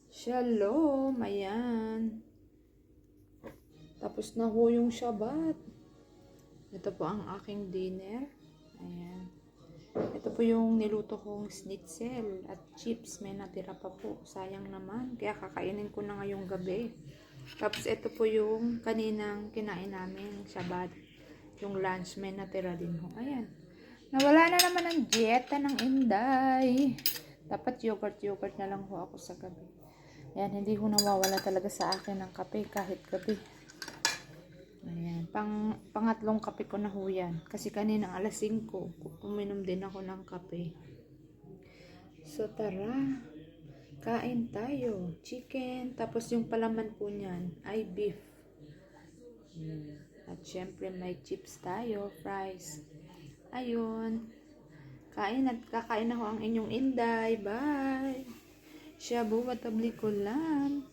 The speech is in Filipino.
Shalom, ayan. Tapos na ho yung Shabbat. Ito po ang aking dinner. Ayan. Ito po yung niluto kong schnitzel at chips. May natira pa po. Sayang naman. Kaya kakainin ko na ngayong gabi. Tapos ito po yung kaninang kinain namin Shabbat. Yung lunch may natira din ho. Ayan. Nawala na naman ang dieta ng Inday. Dapat yogurt na lang ho ako sa gabi. Ayan, hindi ho nawawala talaga sa akin ng kape kahit gabi. Ayan, pangatlong kape ko na ho yan. Kasi kaninang alas 5, uminom din ako ng kape. So tara, kain tayo. Chicken, tapos yung palaman po niyan ay beef. At syempre may chips tayo, fries. Ayun, kain at kakain na ho ang inyong Inday. Bye! Shabu watabli ko lang.